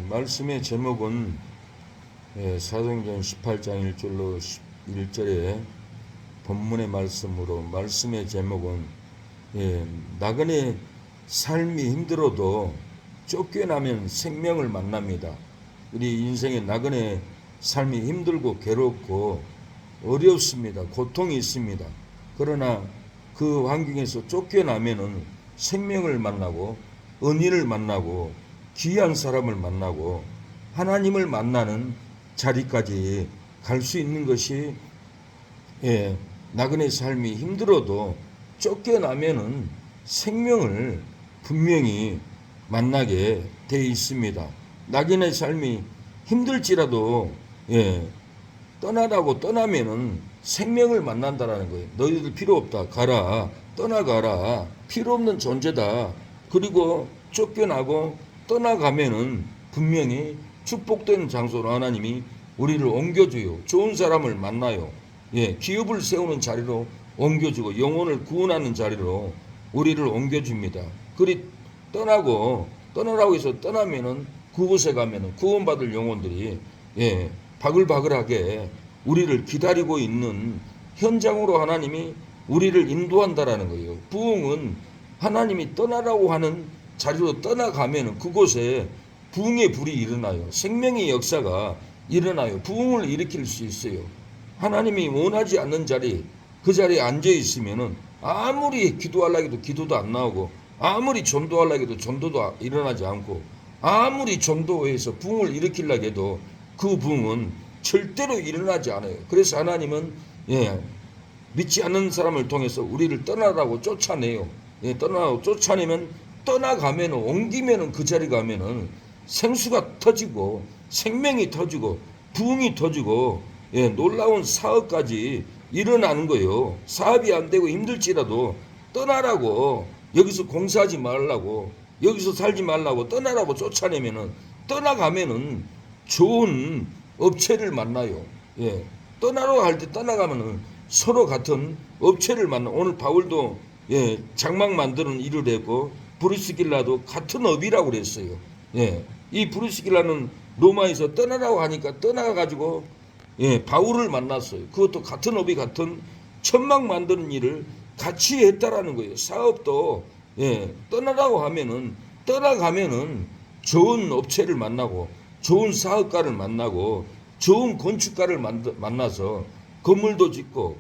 말씀의 제목은 사도행전 18장 1절로 11절에 본문의 말씀으로 말씀의 제목은 나그네 삶이 힘들어도 쫓겨나면 생명을 만납니다. 우리 인생의 나그네 삶이 힘들고 괴롭고 어렵습니다. 고통이 있습니다. 그러나 그 환경에서 쫓겨나면은 생명을 만나고 은인을 만나고 귀한 사람을 만나고 하나님을 만나는 자리까지 갈 수 있는 것이 나그네 삶이 힘들어도 쫓겨나면은 생명을 분명히 만나게 되어 있습니다. 나그네 삶이 힘들지라도 떠나라고 떠나면은 생명을 만난다라는 거예요. 너희들 필요 없다. 가라. 떠나가라. 필요 없는 존재다. 그리고 쫓겨나고 떠나가면은 분명히 축복된 장소로 하나님이 우리를 옮겨줘요. 좋은 사람을 만나요. 기업을 세우는 자리로 옮겨주고 영혼을 구원하는 자리로 우리를 옮겨줍니다. 그리 떠나라고 해서 떠나면은 그곳에 가면은 구원받을 영혼들이 바글바글하게 우리를 기다리고 있는 현장으로 하나님이 우리를 인도한다라는 거예요. 부흥은 하나님이 떠나라고 하는 자리로 떠나가면 그곳에 부흥의 불이 일어나요. 생명의 역사가 일어나요. 부흥을 일으킬 수 있어요. 하나님이 원하지 않는 자리, 그 자리에 앉아 있으면은 아무리 기도하려고 해도 기도도 안 나오고, 아무리 전도하려고 해도 전도도 일어나지 않고, 아무리 전도해서 부흥을 일으키려고 해도 그 부흥은 절대로 일어나지 않아요. 그래서 하나님은 믿지 않는 사람을 통해서 우리를 떠나라고 쫓아내요. 떠나라고 쫓아내면 떠나가면 옮기면 그 자리 가면은 생수가 터지고 생명이 터지고 부흥이 터지고 놀라운 사업까지 일어나는 거예요. 사업이 안 되고 힘들지라도 떠나라고, 여기서 공사하지 말라고, 여기서 살지 말라고 떠나라고 쫓아내면은 떠나가면은 좋은 업체를 만나요. 떠나라고 할 때 떠나가면은 서로 같은 업체를 만나. 오늘 바울도 장막 만드는 일을 했고 브루스길라도 같은 업이라고 그랬어요. 이 브루스길라는 로마에서 떠나라고 하니까 떠나가지고 바울을 만났어요. 그것도 같은 업이 같은 천막 만드는 일을 같이 했다라는 거예요. 사업도 떠나라고 하면은 떠나가면은 좋은 업체를 만나고 좋은 사업가를 만나고 좋은 건축가를 만나서 건물도 짓고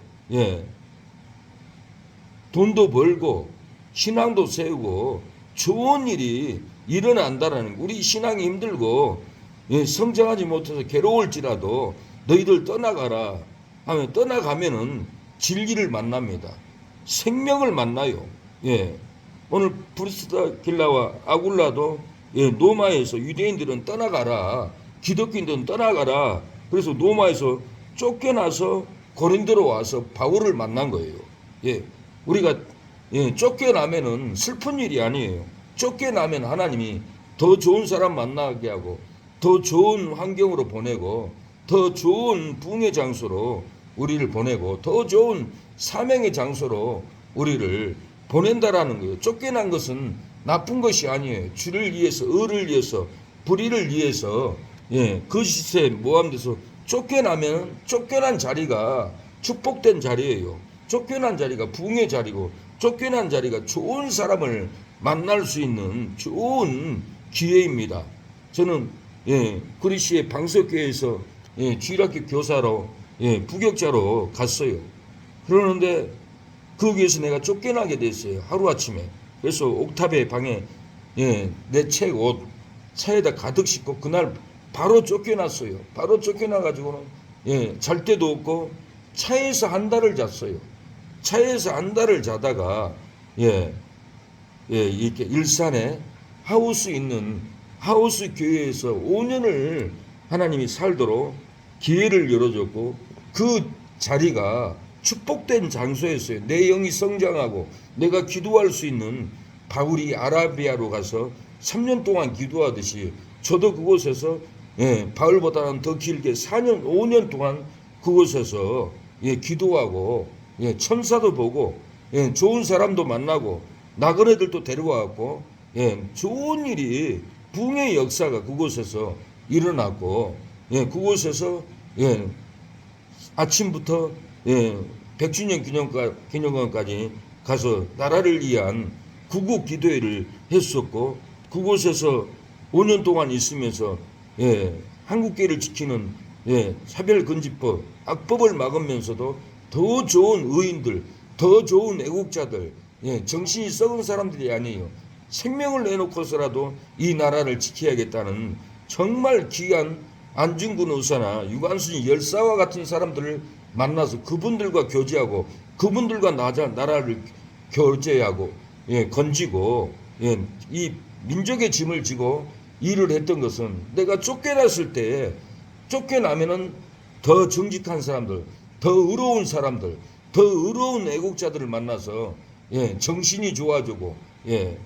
돈도 벌고 신앙도 세우고 좋은 일이 일어난다라는, 우리 신앙이 힘들고 성장하지 못해서 괴로울지라도 너희들 떠나가라 하면 떠나가면은 진리를 만납니다. 생명을 만나요. 오늘 브리스길라와 아굴라도 노마에서 유대인들은 떠나가라, 기독교인들은 떠나가라. 그래서 노마에서 쫓겨나서 고린도로 와서 바울을 만난 거예요. 우리가 쫓겨나면은 슬픈 일이 아니에요. 쫓겨나면 하나님이 더 좋은 사람 만나게 하고 더 좋은 환경으로 보내고 더 좋은 부흥의 장소로 우리를 보내고 더 좋은 사명의 장소로 우리를 보낸다라는 거예요. 쫓겨난 것은 나쁜 것이 아니에요. 주를 위해서, 의를 위해서, 불의를 위해서 거짓에 모함돼서 쫓겨나면 쫓겨난 자리가 축복된 자리예요. 쫓겨난 자리가 부흥의 자리고 쫓겨난 자리가 좋은 사람을 만날 수 있는 좋은 기회입니다. 저는 그리스의 방석교회에서 주일학교 교사로 부격자로 갔어요. 그러는데 거기에서 내가 쫓겨나게 됐어요. 하루아침에. 그래서 옥탑의 방에 내 책, 옷 차에다 가득 싣고 그날 바로 쫓겨났어요. 바로 쫓겨나가지고는 잘 데도 없고 차에서 한 달을 잤어요. 차에서 한 달을 자다가 이렇게 일산에 하우스 교회에서 5년을 하나님이 살도록 기회를 열어줬고 그 자리가 축복된 장소였어요. 내 영이 성장하고 내가 기도할 수 있는, 바울이 아라비아로 가서 3년 동안 기도하듯이 저도 그곳에서 바울보다는 더 길게 4년 5년 동안 그곳에서 기도하고 천사도 보고 좋은 사람도 만나고 나그네들도 데려와갖고 좋은 일이 부흥의 역사가 그곳에서 일어났고, 예, 그곳에서 예, 아침부터 예, 100주년 기념관까지 가서 나라를 위한 구국 기도회를 했었고, 그곳에서 5년 동안 있으면서 예, 한국계를 지키는 예, 차별금지법, 악법을 막으면서도 더 좋은 의인들, 더 좋은 애국자들, 예, 정신이 썩은 사람들이 아니에요. 생명을 내놓고서라도 이 나라를 지켜야겠다는 정말 귀한 안중근 의사나 유관순 열사와 같은 사람들을 만나서 그분들과 교제하고 그분들과 나라를 교제하고 예, 건지고 예, 이 민족의 짐을 지고 일을 했던 것은 내가 쫓겨났을 때 쫓겨나면은 더 정직한 사람들, 더 의로운 사람들, 더 의로운 애국자들을 만나서 예, 정신이 좋아지고 예,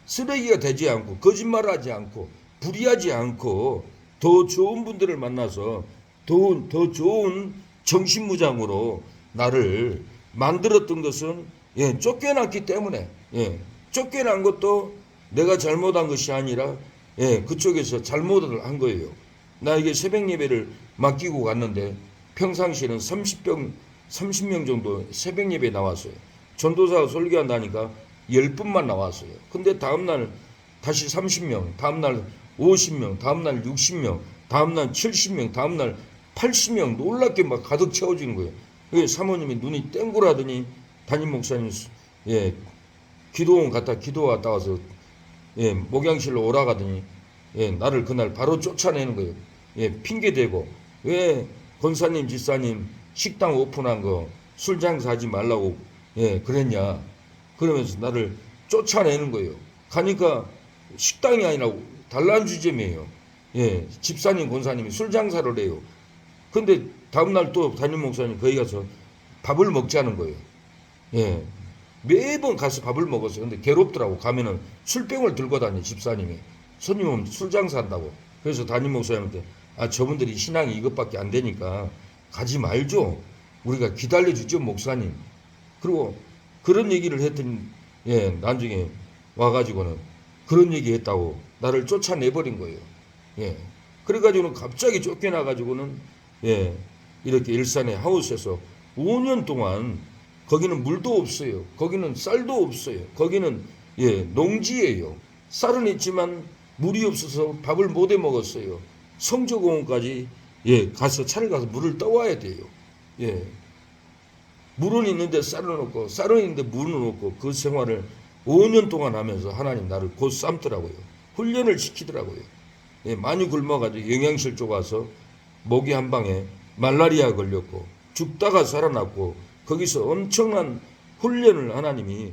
쓰레기가 되지 않고 거짓말하지 않고 불의하지 않고 더 좋은 분들을 만나서 더 좋은 정신무장으로 나를 만들었던 것은 예, 쫓겨났기 때문에 예, 쫓겨난 것도 내가 잘못한 것이 아니라 예, 그쪽에서 잘못을 한 거예요. 나에게 새벽 예배를 맡기고 갔는데 평상시에는 30명 정도 새벽 예배 나왔어요. 전도사가 설교한다니까 10분만 나왔어요. 근데 다음날 다시 30명, 다음날 50명, 다음날 60명, 다음날 70명, 다음날 80명 놀랍게 막 가득 채워지는 거예요. 그래서 사모님이 눈이 땡굴하더니 담임 목사님 예, 기도원 갔다 기도왔다 와서 예, 목양실로 오라가더니 예, 나를 그날 바로 쫓아내는 거예요. 예, 핑계대고 왜 권사님 집사님 식당 오픈한 거 술 장사하지 말라고 예, 그랬냐 그러면서 나를 쫓아내는 거예요. 가니까 식당이 아니라 단란주점이에요. 예, 집사님 권사님이 술 장사를 해요. 근데 다음날 또 담임 목사님 거기 가서 밥을 먹자는 거예요. 예, 매번 가서 밥을 먹었어요. 근데 괴롭더라고. 가면은 술병을 들고 다니 집사님이. 손님 오면 술 장사한다고. 그래서 담임 목사님한테 아 저분들이 신앙이 이것밖에 안 되니까 가지 말죠. 우리가 기다려주죠 목사님. 그리고 그런 얘기를 했더니 예 나중에 와가지고는 그런 얘기 했다고 나를 쫓아내버린 거예요. 예. 그래가지고는 갑자기 쫓겨나가지고는 예 이렇게 일산의 하우스에서 5년 동안 거기는 물도 없어요. 거기는 쌀도 없어요. 거기는 예 농지예요. 쌀은 있지만 물이 없어서 밥을 못 해 먹었어요. 성조공원까지 예 가서 차를 가서 물을 떠와야 돼요. 예 물은 있는데 쌀은 없고 쌀은 있는데 물은 없고 그 생활을 5년 동안 하면서 하나님 나를 곧 삶더라고요. 훈련을 시키더라고요. 예, 많이 굶어가지고 영양실 쪽 와서 모기 한 방에 말라리아 걸렸고 죽다가 살아났고 거기서 엄청난 훈련을 하나님이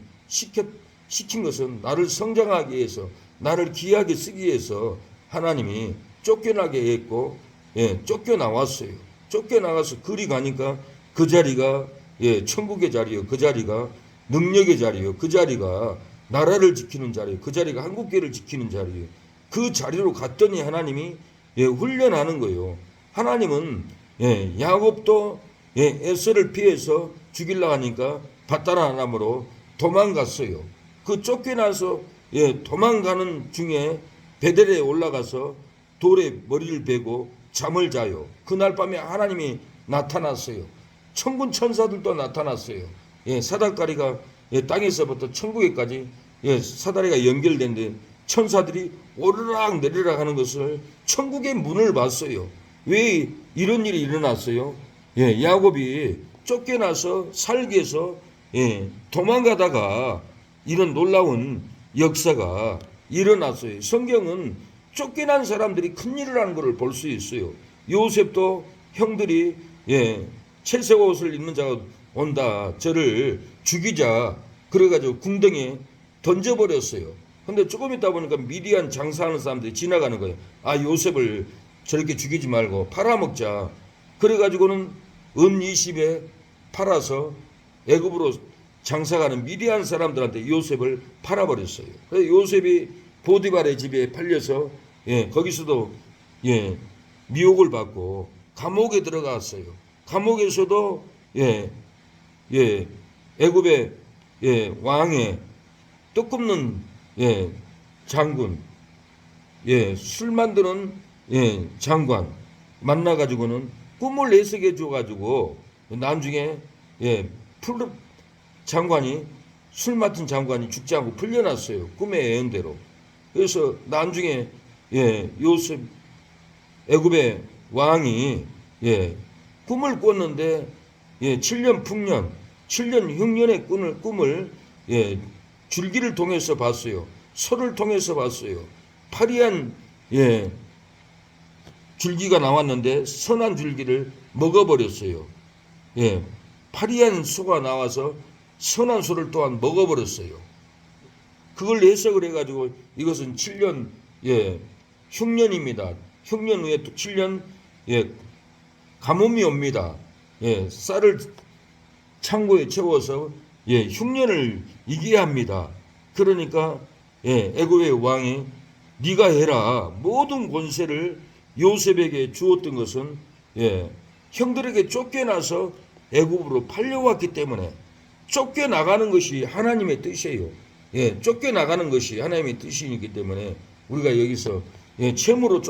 시킨 것은 나를 성장하기 위해서 나를 귀하게 쓰기 위해서 하나님이 쫓겨나게 했고 예, 쫓겨나왔어요. 쫓겨나가서 그리 가니까 그 자리가 예, 천국의 자리요. 그 자리가 능력의 자리요. 그 자리가 나라를 지키는 자리요. 그 자리가 한국계를 지키는 자리요. 그 자리로 갔더니 하나님이 예, 훈련하는 거예요. 하나님은 예, 야곱도 예, 에서를 피해서 죽이려고 하니까 밧다라람으로 도망갔어요. 그 쫓겨나서 예, 도망가는 중에 베델에 올라가서 돌에 머리를 베고 잠을 자요. 그날 밤에 하나님이 나타났어요. 천군 천사들도 나타났어요. 예, 사다리가 예, 땅에서부터 천국에까지 예, 사다리가 연결된데 천사들이 오르락 내리락 하는 것을 천국의 문을 봤어요. 왜 이런 일이 일어났어요? 예, 야곱이 쫓겨나서 살기 위해서 예, 도망가다가 이런 놀라운 역사가 일어났어요. 성경은 쫓겨난 사람들이 큰일을 하는 것을 볼 수 있어요. 요셉도 형들이 예, 채색 옷을 입는 자가 온다. 저를 죽이자. 그래가지고 궁덩이에 던져버렸어요. 근데 조금 있다 보니까 미디안 장사하는 사람들이 지나가는 거예요. 아 요셉을 저렇게 죽이지 말고 팔아먹자. 그래가지고는 은 20에 팔아서 애굽으로 장사가는 미디안 사람들한테 요셉을 팔아버렸어요. 그래서 요셉이 보디발의 집에 팔려서 예, 거기서도 예, 미혹을 받고 감옥에 들어갔어요. 감옥에서도 예, 예, 애굽의 예, 왕의 뜻 굽는 예, 장군 술 만드는 장관 만나가지고는 꿈을 해석해 줘가지고 나중에 풀 장관이 술 맡은 장관이 죽지 않고 풀려났어요. 꿈의 예언대로. 그래서 나중에 요셉 애굽의 왕이 꿈을 꿨는데 7년 풍년, 7년 흉년의 꿈을 줄기를 통해서 봤어요. 소를 통해서 봤어요. 파리한 줄기가 나왔는데 선한 줄기를 먹어버렸어요. 파리한 소가 나와서 선한 소를 또한 먹어버렸어요. 그걸 해석을 해가지고 이것은 7년 흉년입니다. 흉년 후에 또 7년 가뭄이 옵니다. 쌀을 창고에 채워서 흉년을 이겨야 합니다. 그러니까 애굽의 왕이 네가 해라. 모든 권세를 요셉에게 주었던 것은 형들에게 쫓겨나서 애굽으로 팔려왔기 때문에 쫓겨나가는 것이 하나님의 뜻이에요. 쫓겨나가는 것이 하나님의 뜻이기 때문에 우리가 여기서 채무로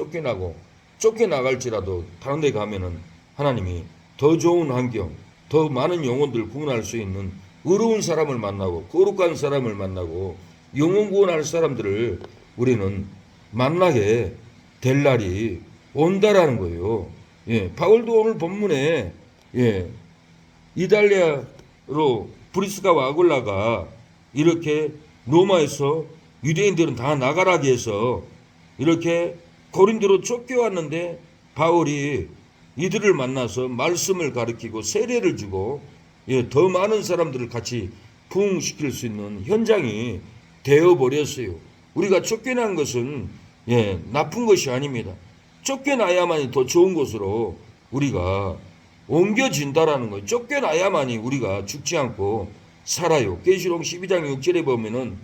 쫓겨나갈지라도 다른 데 가면은 하나님이 더 좋은 환경, 더 많은 영혼들 구원할 수 있는 의로운 사람을 만나고 거룩한 사람을 만나고 영혼 구원할 사람들을 우리는 만나게 될 날이 온다라는 거예요. 바울도 오늘 본문에 이달리아로 브리스가와 아굴라가 이렇게 로마에서 유대인들은 다 나가라게 해서 이렇게 고린도로 쫓겨왔는데 바울이 이들을 만나서 말씀을 가르치고 세례를 주고 더 많은 사람들을 같이 부흥시킬 수 있는 현장이 되어버렸어요. 우리가 쫓겨난 것은 나쁜 것이 아닙니다. 쫓겨나야만이 더 좋은 곳으로 우리가 옮겨진다라는 거예요. 쫓겨나야만이 우리가 죽지 않고 살아요. 계시록 12장 6절에 보면은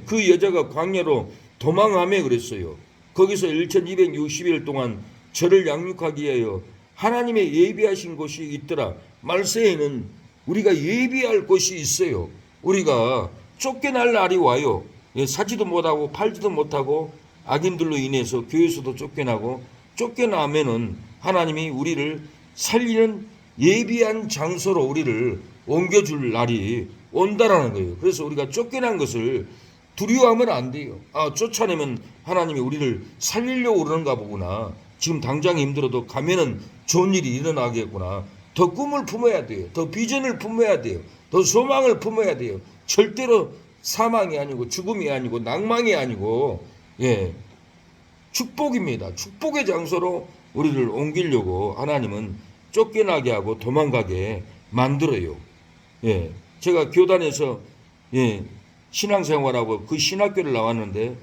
그 여자가 광야로 도망하며 그랬어요. 거기서 1260일 동안 저를 양육하기 위하여 하나님의 예비하신 곳이 있더라. 말세에는 우리가 예비할 곳이 있어요. 우리가 쫓겨날 날이 와요. 사지도 못하고 팔지도 못하고 악인들로 인해서 교회에서도 쫓겨나고 쫓겨나면은 하나님이 우리를 살리는 예비한 장소로 우리를 옮겨줄 날이 온다라는 거예요. 그래서 우리가 쫓겨난 것을 두려워하면 안 돼요. 쫓아내면 하나님이 우리를 살리려고 그러는가 보구나. 지금 당장 힘들어도 가면은 좋은 일이 일어나겠구나. 더 꿈을 품어야 돼요. 더 비전을 품어야 돼요. 더 소망을 품어야 돼요. 절대로 사망이 아니고 죽음이 아니고 낭망이 아니고 축복입니다. 축복의 장소로 우리를 옮기려고 하나님은 쫓겨나게 하고 도망가게 만들어요. 제가 교단에서 신앙생활하고 그 신학교를 나왔는데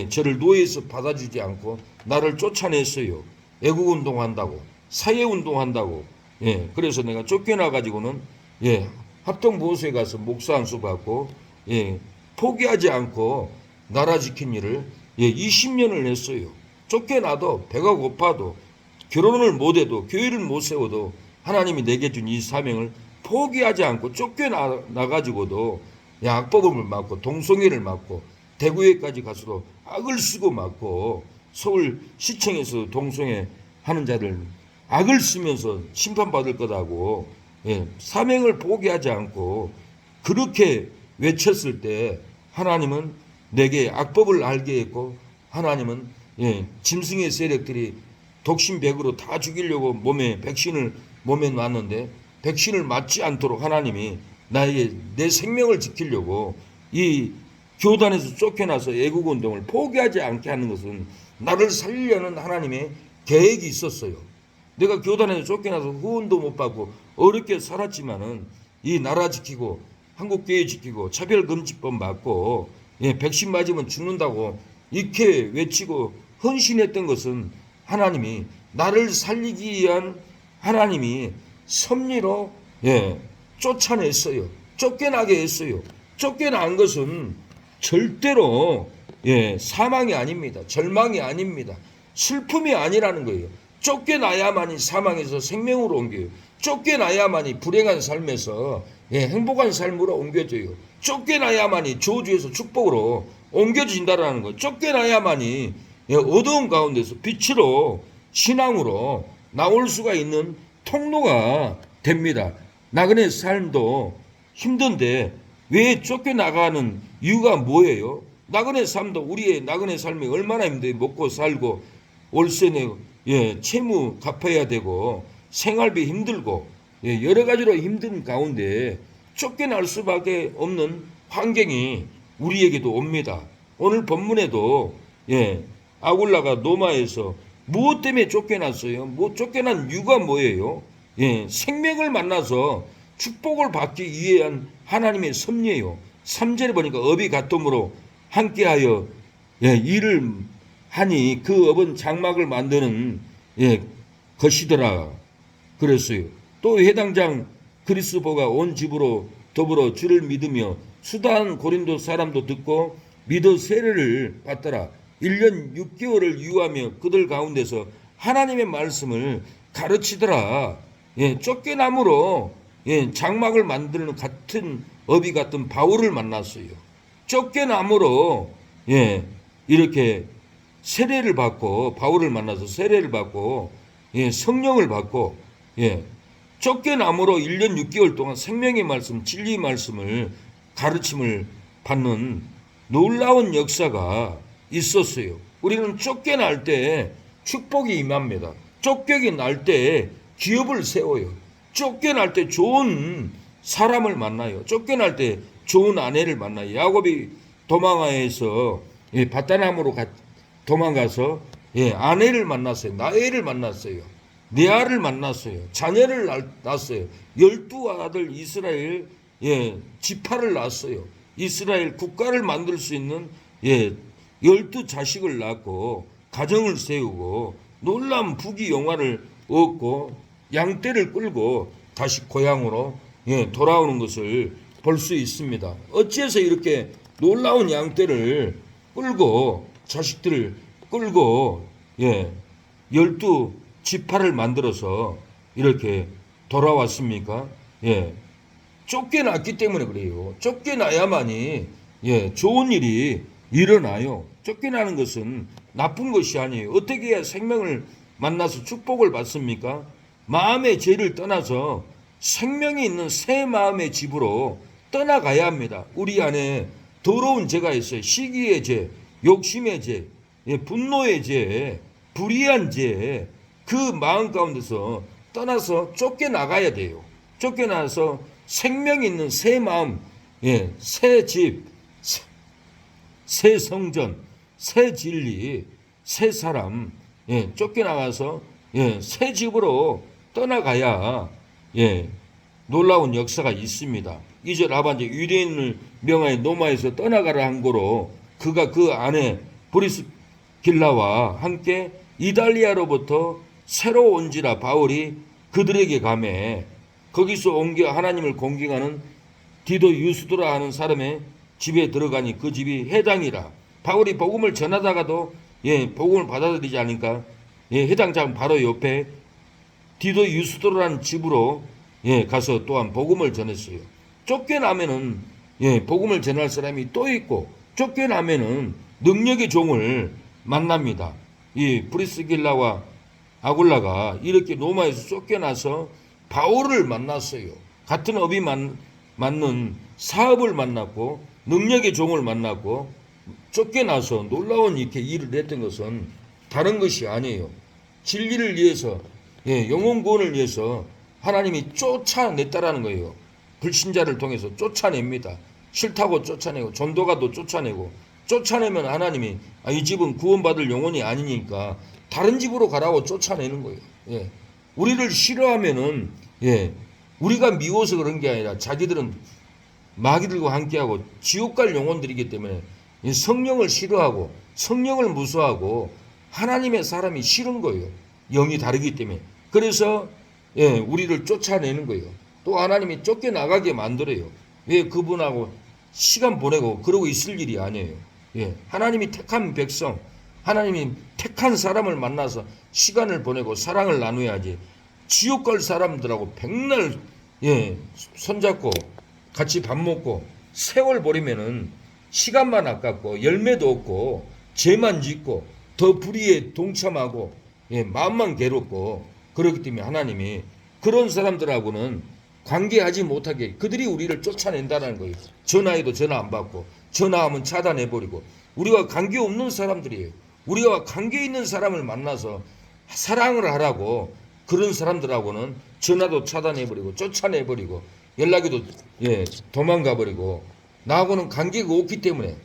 저를 노예에서 받아주지 않고 나를 쫓아냈어요. 애국운동한다고 사회운동한다고. 그래서 내가 쫓겨나가지고는 합동보호소에 가서 목사 안수 받고 포기하지 않고 나라 지킨 일을 20년을 했어요. 쫓겨나도 배가 고파도 결혼을 못해도 교회를 못 세워도 하나님이 내게 준 이 사명을 포기하지 않고 쫓겨나가지고도 악법을 맞고 동성애를 맞고 대구에까지 가서도 악을 쓰고 맞고 서울 시청에서 동성애 하는 자를 악을 쓰면서 심판받을 거다고 사명을 포기하지 않고 그렇게 외쳤을 때 하나님은 내게 악법을 알게 했고 하나님은 짐승의 세력들이 독심백으로 다 죽이려고 백신을 몸에 놨는데 백신을 맞지 않도록 하나님이 나에게 내 생명을 지키려고 이 교단에서 쫓겨나서 애국운동을 포기하지 않게 하는 것은 나를 살리려는 하나님의 계획이 있었어요. 내가 교단에서 쫓겨나서 후원도 못 받고 어렵게 살았지만은 이 나라 지키고 한국교회 지키고 차별금지법 맞고 백신 맞으면 죽는다고 이렇게 외치고 헌신했던 것은 하나님이 나를 살리기 위한 하나님이 섭리로 쫓아냈어요. 쫓겨나게 했어요. 쫓겨난 것은 절대로 사망이 아닙니다. 절망이 아닙니다. 슬픔이 아니라는 거예요. 쫓겨나야만이 사망에서 생명으로 옮겨요. 쫓겨나야만이 불행한 삶에서 행복한 삶으로 옮겨져요. 쫓겨나야만이 저주에서 축복으로 옮겨진다라는 거예요. 쫓겨나야만이 어두운 가운데서 빛으로 신앙으로 나올 수가 있는 통로가 됩니다. 나그네 삶도 힘든데 왜 쫓겨나가는 이유가 뭐예요? 나그네 삶도 우리의 나그네 삶이 얼마나 힘들어요. 먹고 살고 월세 내고 채무 갚아야 되고 생활비 힘들고 여러 가지로 힘든 가운데 쫓겨날 수밖에 없는 환경이 우리에게도 옵니다. 오늘 본문에도 아굴라가 노마에서 무엇 때문에 쫓겨났어요? 쫓겨난 이유가 뭐예요? 생명을 만나서 축복을 받기 위한 하나님의 섭리예요. 3절에 보니까 업이 같음으로 함께하여 일을 하니 그 업은 장막을 만드는 것이더라 그랬어요. 또 회당장 그리스도가 온 집으로 더불어 주를 믿으며 수다한 고린도 사람도 듣고 믿어 세례를 받더라. 1년 6개월을 유하며 그들 가운데서 하나님의 말씀을 가르치더라. 쫓겨남으로 장막을 만드는 같은 업이 같은 바울을 만났어요. 쫓겨남으로 이렇게 세례를 받고 바울을 만나서 세례를 받고 성령을 받고 쫓겨남으로 1년 6개월 동안 생명의 말씀, 진리의 말씀을 가르침을 받는 놀라운 역사가 있었어요. 우리는 쫓겨날 때 축복이 임합니다. 쫓겨날 때 기업을 세워요. 쫓겨날 때 좋은 사람을 만나요. 쫓겨날 때 좋은 아내를 만나요. 야곱이 도망하여서 바다나무로 도망가서 아내를 만났어요. 나엘을 만났어요. 레아를 만났어요. 자녀를 낳았어요. 12아들 이스라엘 지파를 낳았어요. 이스라엘 국가를 만들 수 있는 12자식을 낳고 가정을 세우고 놀라운 부귀영화를 얻고 양떼를 끌고 다시 고향으로 돌아오는 것을 볼 수 있습니다. 어찌해서 이렇게 놀라운 양떼를 끌고 자식들을 끌고 12지파를 만들어서 이렇게 돌아왔습니까? 쫓겨났기 때문에 그래요. 쫓겨나야만이 좋은 일이 일어나요. 쫓겨나는 것은 나쁜 것이 아니에요. 어떻게 해야 생명을 만나서 축복을 받습니까? 마음의 죄를 떠나서 생명이 있는 새 마음의 집으로 떠나가야 합니다. 우리 안에 더러운 죄가 있어요. 시기의 죄, 욕심의 죄, 분노의 죄, 불의한 죄, 그 마음 가운데서 떠나서 쫓겨나가야 돼요. 쫓겨나서 생명 있는 새 마음, 새 집, 새 성전, 새 진리, 새 사람, 쫓겨나가서 새 집으로 떠나가야 놀라운 역사가 있습니다. 2절 하반절 유대인을 명하여 노마에서 떠나가라 한 거로 그가 그 안에 브리스길라와 함께 이달리아로부터 새로 온지라 바울이 그들에게 가매 거기서 옮겨 하나님을 공경하는 디도 유스도라 하는 사람의 집에 들어가니 그 집이 해당이라. 바울이 복음을 전하다가도 복음을 받아들이지 않으니까 해당장 바로 옆에 디도 유스도라는 집으로 가서 또한 복음을 전했어요. 쫓겨나면은 복음을 전할 사람이 또 있고 쫓겨나면은 능력의 종을 만납니다. 이 브리스길라와 아굴라가 이렇게 로마에서 쫓겨나서 바울을 만났어요. 같은 업이 맞는 사업을 만났고 능력의 종을 만났고 쫓겨나서 놀라운 이렇게 일을 했던 것은 다른 것이 아니에요. 진리를 위해서 영혼 구원을 위해서 하나님이 쫓아냈다라는 거예요. 불신자를 통해서 쫓아냅니다. 싫다고 쫓아내고 전도가도 쫓아내고 쫓아내면 하나님이 이 집은 구원받을 영혼이 아니니까 다른 집으로 가라고 쫓아내는 거예요. 우리를 싫어하면은 우리가 미워서 그런 게 아니라 자기들은 마귀들과 함께하고 지옥 갈 영혼들이기 때문에 성령을 싫어하고 성령을 무서워하고 하나님의 사람이 싫은 거예요. 영이 다르기 때문에. 그래서 우리를 쫓아내는 거예요. 또 하나님이 쫓겨나가게 만들어요. 왜 그분하고 시간 보내고 그러고 있을 일이 아니에요. 하나님이 택한 백성, 하나님이 택한 사람을 만나서 시간을 보내고 사랑을 나누어야지. 지옥 갈 사람들하고 백날 손잡고 같이 밥 먹고 세월 버리면은 시간만 아깝고 열매도 없고 죄만 짓고 더 불의에 동참하고 마음만 괴롭고 그렇기 때문에 하나님이 그런 사람들하고는 관계하지 못하게 그들이 우리를 쫓아낸다는 거예요. 전화해도 전화 안 받고 전화하면 차단해버리고 우리와 관계없는 사람들이에요. 우리와 관계 있는 사람을 만나서 사랑을 하라고 그런 사람들하고는 전화도 차단해버리고 쫓아내버리고 연락에도 도망가버리고 나하고는 관계가 없기 때문에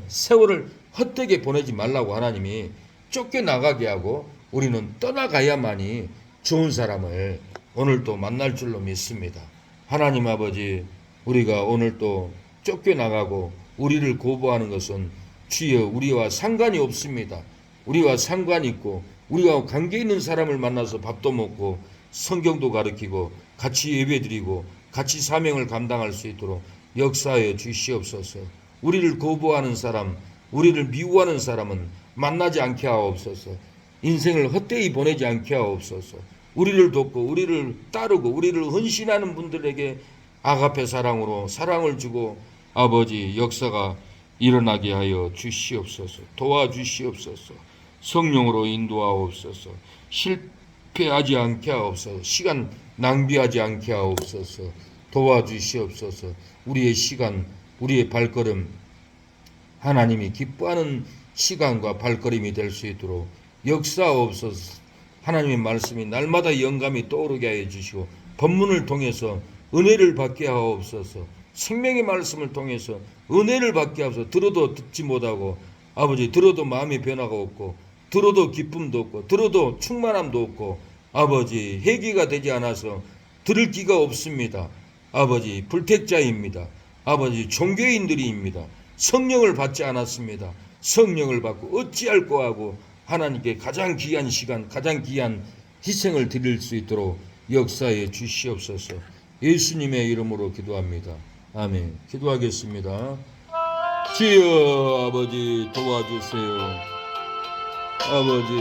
세월을 헛되게 보내지 말라고 하나님이 쫓겨나가게 하고 우리는 떠나가야만이 좋은 사람을 오늘도 만날 줄로 믿습니다. 하나님 아버지, 우리가 오늘도 쫓겨나가고 우리를 거부하는 것은 주여 우리와 상관이 없습니다. 우리와 상관이 있고 우리가 관계 있는 사람을 만나서 밥도 먹고 성경도 가르치고 같이 예배드리고 같이 사명을 감당할 수 있도록 역사하여 주시옵소서. 우리를 거부하는 사람, 우리를 미워하는 사람은 만나지 않게 하옵소서. 인생을 헛되이 보내지 않게 하옵소서. 우리를 돕고 우리를 따르고 우리를 헌신하는 분들에게 아가페 사랑으로 사랑을 주고 아버지 역사가 일어나게 하여 주시옵소서. 도와주시옵소서. 성령으로 인도하옵소서. 실패하지 않게 하옵소서. 시간 낭비하지 않게 하옵소서. 도와주시옵소서. 우리의 시간, 우리의 발걸음 하나님이 기뻐하는 시간과 발걸음이 될 수 있도록 역사하옵소서. 하나님의 말씀이 날마다 영감이 떠오르게 하여 주시고 본문을 통해서 은혜를 받게 하옵소서. 생명의 말씀을 통해서 은혜를 받게 하옵소서. 들어도 듣지 못하고 아버지 들어도 마음의 변화가 없고 들어도 기쁨도 없고 들어도 충만함도 없고 아버지 회개가 되지 않아서 들을 기가 없습니다. 아버지 불택자입니다. 아버지 종교인들입니다. 성령을 받지 않았습니다. 성령을 받고 어찌할 거하고 하나님께 가장 귀한 시간, 가장 귀한 희생을 드릴 수 있도록 역사해 주시옵소서. 예수님의 이름으로 기도합니다. 아멘. 기도하겠습니다. 주여 아버지 도와주세요. 아버지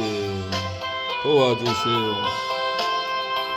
도와주세요.